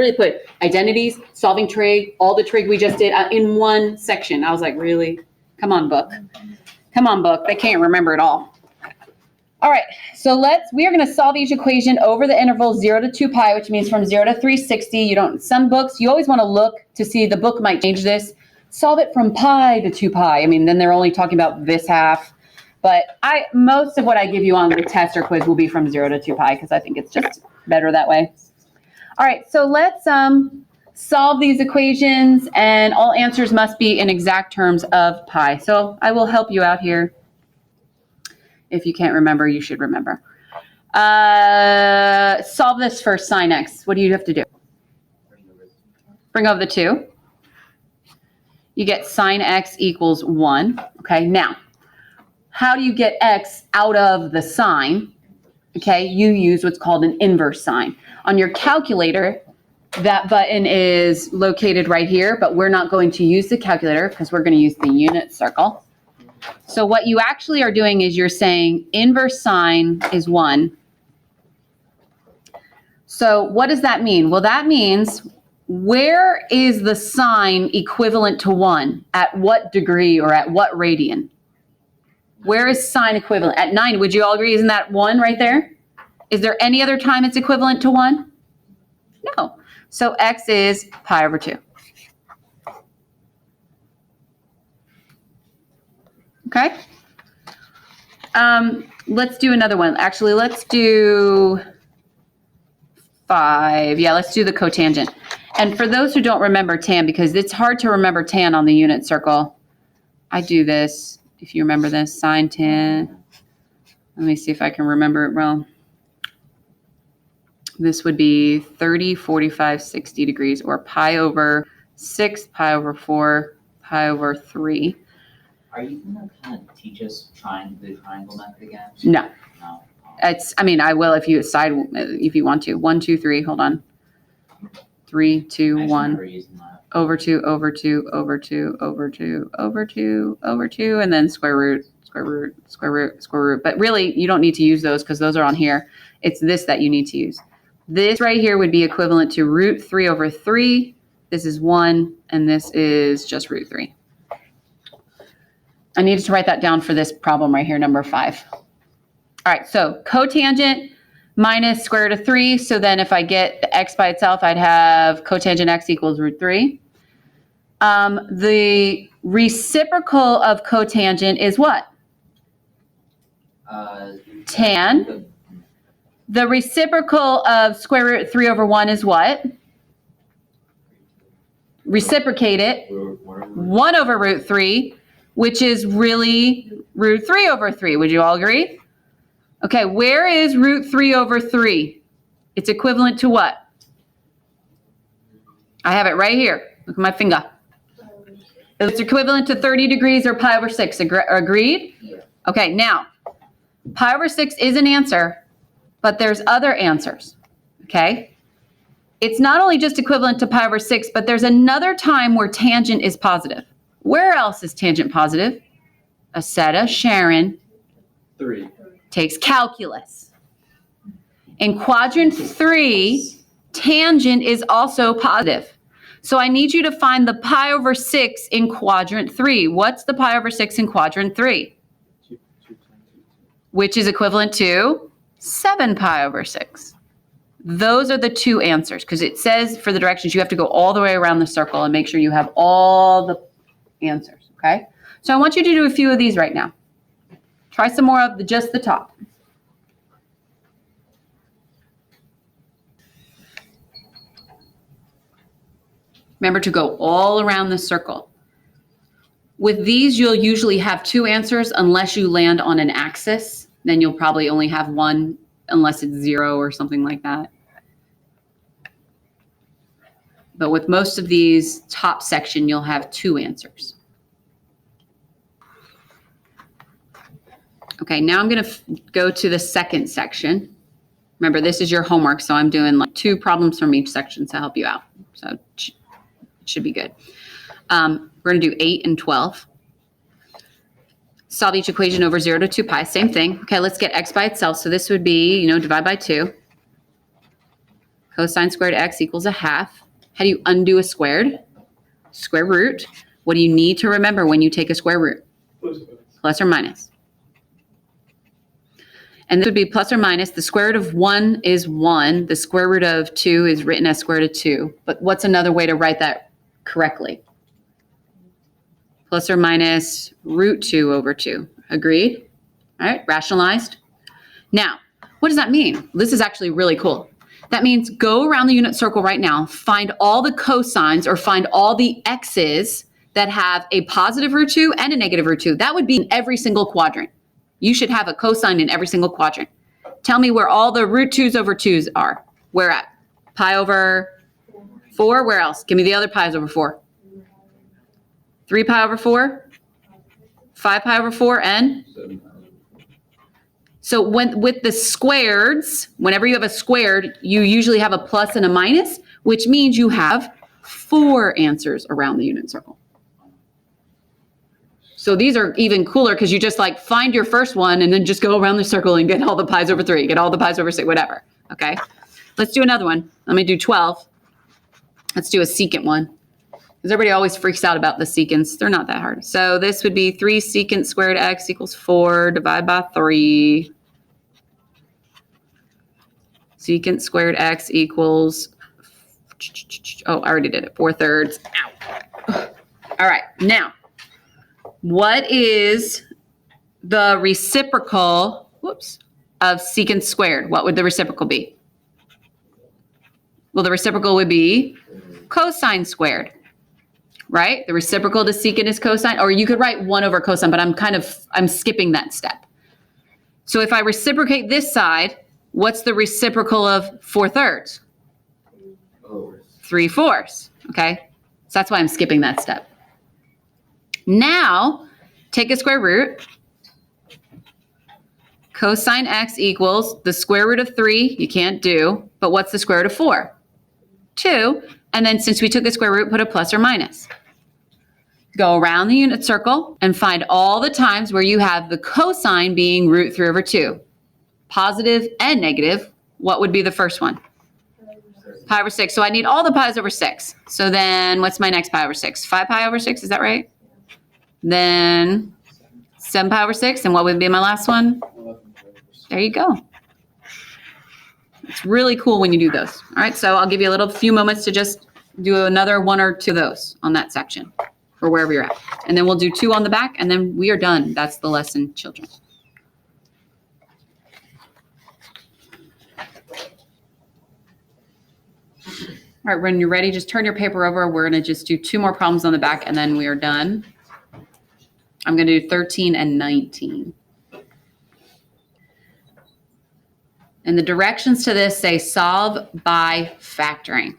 Really put identities, solving trig, all the trig we just did in one section. I was like, really? Come on, book. Come on, book. They can't remember it all. All right, so we are going to solve each equation over the interval 0 to 2 pi, which means from 0 to 360. Some books, you always want to look to see the book might change this. Solve it from pi to 2 pi. I mean, then they're only talking about this half. But most of what I give you on the test or quiz will be from 0 to 2 pi because I think it's just better that way. All right, so let's solve these equations, and all answers must be in exact terms of pi. So I will help you out here. If you can't remember, you should remember. Solve this for sine x. What do you have to do? Bring over the 2. You get sine x equals 1. Okay, now, how do you get x out of the sine? Okay, you use what's called an inverse sine. On your calculator, that button is located right here, but we're not going to use the calculator because we're going to use the unit circle. So what you actually are doing is you're saying inverse sine is 1. So what does that mean? Well, that means where is the sine equivalent to 1? At what degree or at what radian? Where is sine equivalent? At 90, would you all agree? Isn't that 1 right there? Is there any other time it's equivalent to 1? No. So x is pi over 2. Okay. Let's do another one. Actually, let's do 5. Yeah, let's do the cotangent. And for those who don't remember tan, because it's hard to remember tan on the unit circle, I do this. If you remember this, sine tan. Let me see if I can remember it well. This would be 30, 45, 60 degrees, or pi over 6, pi over 4, pi over 3. Are you going to kind of teach us the triangle method again? No. No. I will if you want to. 1, 2, 3, hold on. 3, 2, 1. Over 2, over 2, over 2, over 2, over 2, over 2, and then square root, square root, square root, square root. But really, you don't need to use those because those are on here. It's this that you need to use. This right here would be equivalent to root 3 over 3. This is 1, and this is just root 3. I needed to write that down for this problem right here, number 5. All right, so cotangent minus square root of 3. So then if I get the x by itself, I'd have cotangent x equals root 3. The reciprocal of cotangent is what? Tan. The reciprocal of square root 3 over 1 is what? Reciprocate it. 1 over root 3, which is really root 3 over 3. Would you all agree? Okay, where is root 3 over 3? It's equivalent to what? I have it right here. Look at my finger. It's equivalent to 30 degrees or pi over 6. Agreed? Okay, now, pi over 6 is an answer, but there's other answers, okay? It's not only just equivalent to pi over 6, but there's another time where tangent is positive. Where else is tangent positive? Aseta, Sharon. 3. Takes calculus. In quadrant 3, tangent is also positive. So I need you to find the pi over 6 in quadrant 3. What's the pi over 6 in quadrant 3? Which is equivalent to 7 pi over 6. Those are the two answers, because it says for the directions you have to go all the way around the circle and make sure you have all the answers, okay? So I want you to do a few of these right now. Try some more of just the top. Remember to go all around the circle. With these, you'll usually have two answers unless you land on an axis. Then you'll probably only have one unless it's 0 or something like that. But with most of these, top section, you'll have two answers. Okay, now I'm going to go to the second section. Remember, this is your homework, so I'm doing like 2 problems from each section to help you out. So it should be good. We're going to do 8 and 12. Solve each equation over 0 to 2 pi, same thing. Okay, let's get x by itself. So this would be, divide by 2. Cosine squared x equals a half. How do you undo a squared? Square root. What do you need to remember when you take a square root? Plus or minus. And this would be plus or minus. The square root of 1 is 1. The square root of 2 is written as square root of 2. But what's another way to write that correctly? Plus or minus root 2 over 2. Agreed? All right, rationalized. Now, what does that mean? This is actually really cool. That means go around the unit circle right now, find all the cosines or find all the x's that have a positive root 2 and a negative root 2. That would be in every single quadrant. You should have a cosine in every single quadrant. Tell me where all the root 2's over 2's are. Where at? Pi over 4? Where else? Give me the other pi's over 4. 3 pi over 4? 5 pi over 4 and? So with the squareds, whenever you have a squared, you usually have a plus and a minus, which means you have 4 answers around the unit circle. So these are even cooler because you just like find your first one and then just go around the circle and get all the pi's over 3, get all the pi's over 6, whatever. Okay, let's do another one. Let me do 12. Let's do a secant one. Because everybody always freaks out about the secants. They're not that hard. So this would be 3 secant squared x equals 4 divided by 3. Secant squared x equals, oh, I already did it, 4/3. Ow. All right, now, what is the reciprocal, of secant squared? What would the reciprocal be? Well, the reciprocal would be cosine squared. Right? The reciprocal to secant is cosine, or you could write 1 over cosine, but I'm skipping that step. So if I reciprocate this side, what's the reciprocal of 4/3? 3/4. Okay? So that's why I'm skipping that step. Now, take a square root. Cosine x equals the square root of 3, you can't do, but what's the square root of 4? 2. And then since we took a square root, put a plus or minus. Go around the unit circle and find all the times where you have the cosine being root 3 over 2. Positive and negative, what would be the first one? Pi over 6. So I need all the pi's over 6. So then what's my next pi over 6? 5 pi over 6, is that right? Then 7 pi over 6, and what would be my last one? There you go. It's really cool when you do those. All right, so I'll give you a few moments to just do another 1 or 2 of those on that section or wherever you're at. And then we'll do 2 on the back, and then we are done. That's the lesson, children. All right, when you're ready, just turn your paper over. We're going to just do 2 more problems on the back, and then we are done. I'm going to do 13 and 19. And the directions to this say solve by factoring.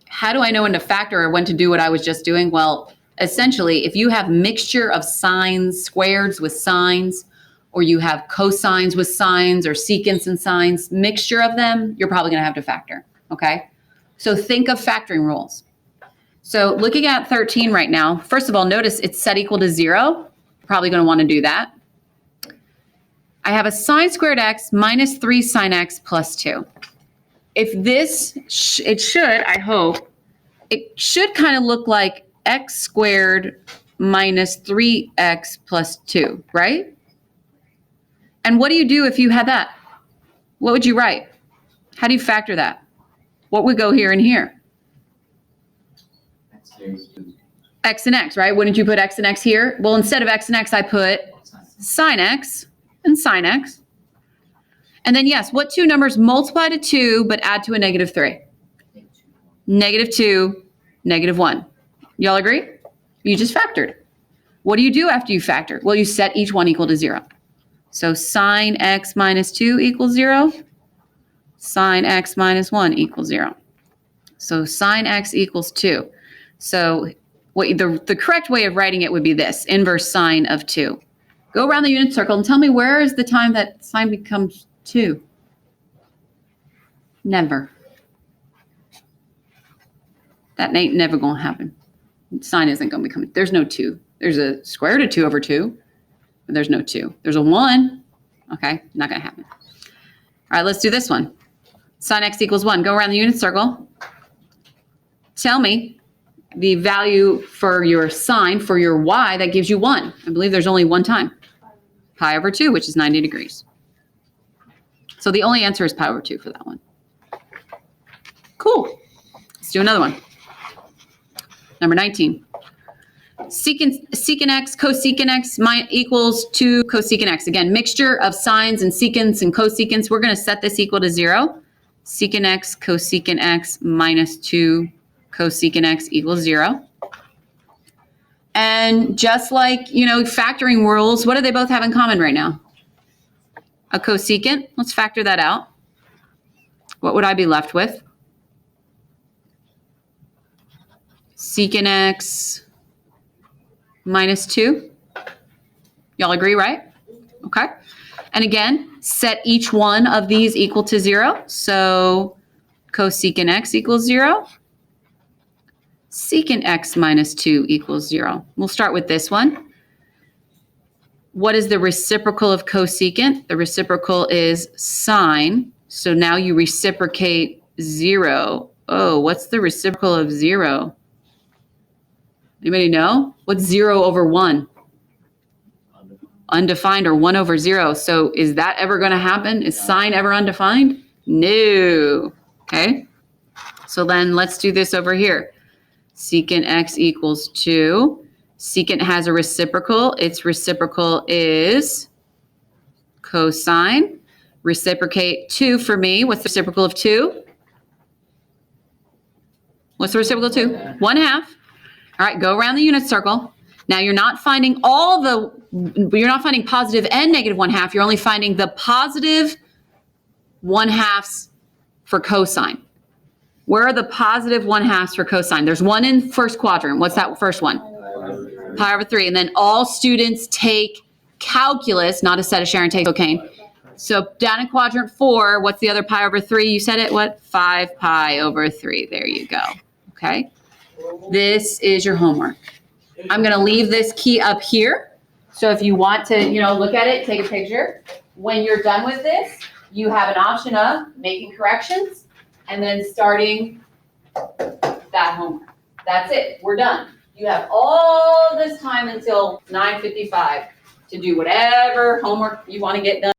How do I know when to factor or when to do what I was just doing? Well, essentially, if you have mixture of sines, squareds with sines, or you have cosines with sines or secants and sines, mixture of them, you're probably going to have to factor, okay? So think of factoring rules. So looking at 13 right now, first of all, notice it's set equal to 0. Probably going to want to do that. I have a sine squared x minus 3 sine x plus 2. If this, it should, I hope, it should kind of look like x squared minus 3x plus 2, right? And what do you do if you had that? What would you write? How do you factor that? What would go here and here? X and x, right? Wouldn't you put x and x here? Well, instead of x and x, I put sine x and sine x. And then yes, what 2 numbers multiply to 2 but add to a negative 3? Negative 2, negative 1. Y'all agree? You just factored. What do you do after you factor? Well, you set each one equal to 0. So sine x minus 2 equals 0. Sine x minus 1 equals 0. So sine x equals 2. So what the correct way of writing it would be this, inverse sine of 2. Go around the unit circle and tell me where is the time that sine becomes 2? Never. That ain't never going to happen. Sine isn't going to become, there's no 2. There's a square root of 2 over 2, but there's no 2. There's a 1. Okay, not going to happen. All right, let's do this one. Sine x equals 1. Go around the unit circle. Tell me the value for your sine, for your y, that gives you 1. I believe there's only one time. Pi over 2, which is 90 degrees. So the only answer is pi over 2 for that one. Cool. Let's do another one. Number 19. Secant x, cosecant x equals 2 cosecant x. Again, mixture of sines and secants and cosecants. We're going to set this equal to 0. Secant x, cosecant x minus 2 cosecant x equals 0. And just like, factoring rules, what do they both have in common right now? A cosecant. Let's factor that out. What would I be left with? Secant x minus 2. Y'all agree, right? Okay. And again, set each one of these equal to 0. So cosecant x equals 0. Secant x minus 2 equals 0. We'll start with this one. What is the reciprocal of cosecant? The reciprocal is sine. So now you reciprocate 0. Oh, what's the reciprocal of 0? Anybody know? What's 0 over 1? Undefined, or 1 over 0. So is that ever going to happen? Is sine ever undefined? No. Okay. So then let's do this over here. Secant x equals 2. Secant has a reciprocal. Its reciprocal is cosine. Reciprocate 2 for me. What's the reciprocal of 2? What's the reciprocal of 2? 1/2. All right, go around the unit circle. Now you're not finding you're not finding positive and negative 1/2. You're only finding the positive 1/2 for cosine. Where are the positive 1/2 for cosine? There's one in first quadrant. What's that first one? Pi over 3. And then all students take calculus, not a set of Sharon take cocaine. So down in quadrant 4, what's the other pi over 3? You said it, what? 5 pi over 3. There you go. Okay. This is your homework. I'm going to leave this key up here. So if you want to, look at it, take a picture. When you're done with this, you have an option of making corrections and then starting that homework. That's it. We're done. You have all this time until 9:55 to do whatever homework you want to get done.